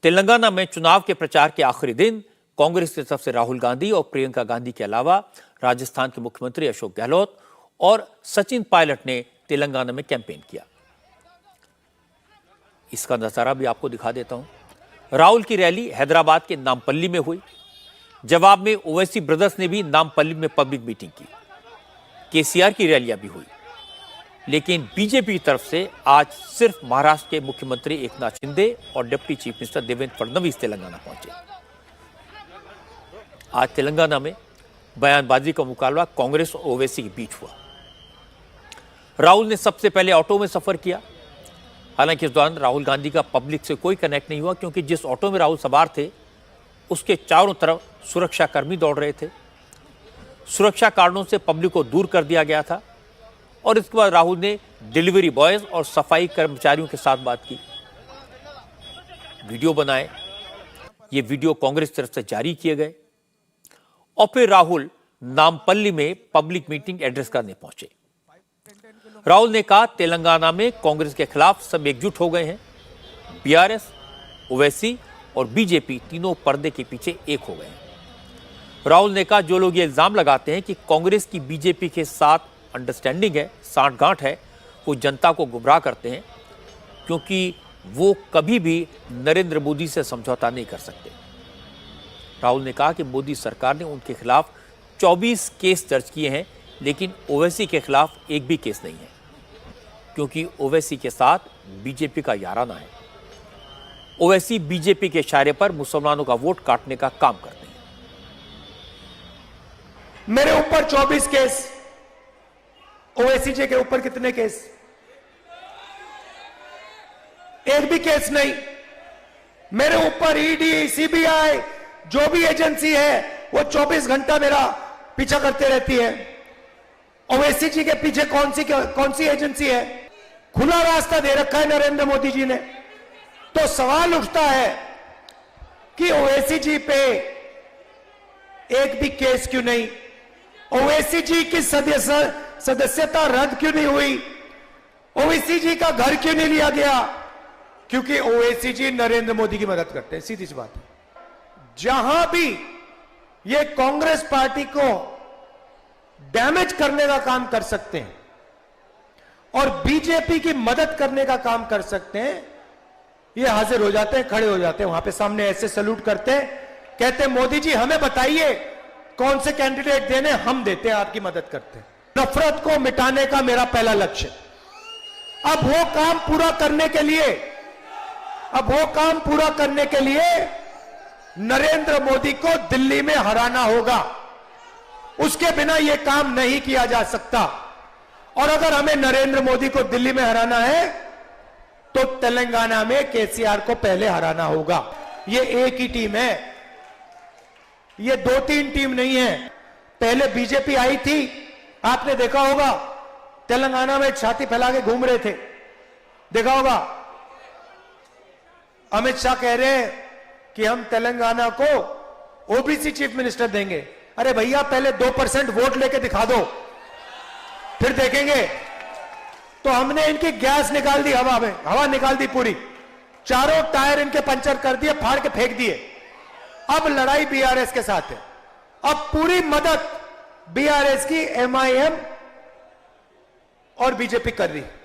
तेलंगाना में चुनाव के प्रचार के आखिरी दिन कांग्रेस की तरफ से राहुल गांधी और प्रियंका गांधी के अलावा राजस्थान के मुख्यमंत्री अशोक गहलोत और सचिन पायलट ने तेलंगाना में कैंपेन किया। इसका नजारा भी आपको दिखा देता हूं। राहुल की रैली हैदराबाद के नामपल्ली में हुई। जवाब में ओवैसी ब्रदर्स ने भी नामपल्ली में पब्लिक मीटिंग की। केसीआर की रैलियां भी हुई, लेकिन बीजेपी की तरफ से आज सिर्फ महाराष्ट्र के मुख्यमंत्री एकनाथ शिंदे और deputy chief minister Devendra Fadnavis Telangana पहुंचे। आज तेलंगाना में बयानबाजी का मुकाबला कांग्रेस और ओवैसी के बीच हुआ। राहुल ने सबसे पहले ऑटो में सफर किया। हालांकि इस दौरान राहुल गांधी का पब्लिक से कोई कनेक्ट नहीं हुआ, क्योंकि जिस ऑटो में राहुल सवार थे उसके चारों तरफ सुरक्षा कर्मी दौड़ रहे थे। सुरक्षा कारणों से पब्लिक को दूर कर दिया गया था। और इसके बाद राहुल ने डिलीवरी बॉयज और सफाई कर्मचारियों के साथ बात की, वीडियो बनाए। ये वीडियो कांग्रेस की तरफ से जारी किए गए और फिर राहुल नामपल्ली में पब्लिक मीटिंग एड्रेस करने पहुंचे। राहुल ने कहा, तेलंगाना में कांग्रेस के खिलाफ सब एकजुट हो गए हैं। बीआरएस, ओवैसी और बीजेपी तीनों पर्दे के पीछे एक हो गए हैं। राहुल ने कहा, जो लोग ये इल्जाम लगाते हैं कि कांग्रेस की बीजेपी के साथ अंडरस्टैंडिंग है, सांठगांठ है, वो जनता को गुमराह करते हैं, क्योंकि वो कभी भी नरेंद्र मोदी से समझौता नहीं कर सकते। राहुल ने कहा कि मोदी सरकार ने उनके खिलाफ 24 केस दर्ज किए हैं, लेकिन ओवैसी के खिलाफ एक भी केस नहीं है, क्योंकि ओवैसी के साथ बीजेपी का याराना है। ओवैसी बीजेपी के इशारे पर मुसलमानों का वोट काटने का काम करते हैं। मेरे ऊपर 24 केस, ओवैसी जी के ऊपर कितने केस? एक भी केस नहीं। मेरे ऊपर ईडी, सीबीआई, जो भी एजेंसी है वो 24 घंटा मेरा पीछा करते रहती है। ओवैसी जी के पीछे कौन सी एजेंसी है? खुला रास्ता दे रखा है नरेंद्र मोदी जी ने। तो सवाल उठता है कि ओवैसी जी पे एक भी केस क्यों नहीं? ओवैसी जी की सदस्यता रद्द क्यों नहीं हुई? ओवैसी जी का घर क्यों नहीं लिया गया? क्योंकि ओवैसी जी नरेंद्र मोदी की मदद करते हैं, सीधी सी बात है। जहां भी ये कांग्रेस पार्टी को डैमेज करने का काम कर सकते हैं और बीजेपी की मदद करने का काम कर सकते हैं, ये हाजिर हो जाते हैं, खड़े हो जाते हैं वहां पे सामने, ऐसे सैल्यूट करते हैं, कहते हैं मोदी जी हमें बताइए कौन से कैंडिडेट देने, हम देते हैं, आपकी मदद करते हैं। नफरत को मिटाने का मेरा पहला लक्ष्य। अब वो काम पूरा करने के लिए नरेंद्र मोदी को दिल्ली में हराना होगा। उसके बिना यह काम नहीं किया जा सकता। और अगर हमें नरेंद्र मोदी को दिल्ली में हराना है तो तेलंगाना में केसीआर को पहले हराना होगा। ये एक ही टीम है, ये 2-3 टीम नहीं है। पहले बीजेपी आई थी, आपने देखा होगा, तेलंगाना में छाती फैला के घूम रहे थे, देखा होगा। अमित शाह कह रहे हैं कि हम तेलंगाना को ओबीसी चीफ मिनिस्टर देंगे। अरे भैया, पहले 2% वोट लेके दिखा दो, फिर देखेंगे। तो हमने इनकी गैस निकाल दी, हवा निकाल दी पूरी, चारों टायर इनके पंचर कर दिए, फाड़ के फेंक दिए। अब लड़ाई बीआरएस के साथ है। अब पूरी मदद बीआरएस की एमआईएम और बीजेपी कर रही है।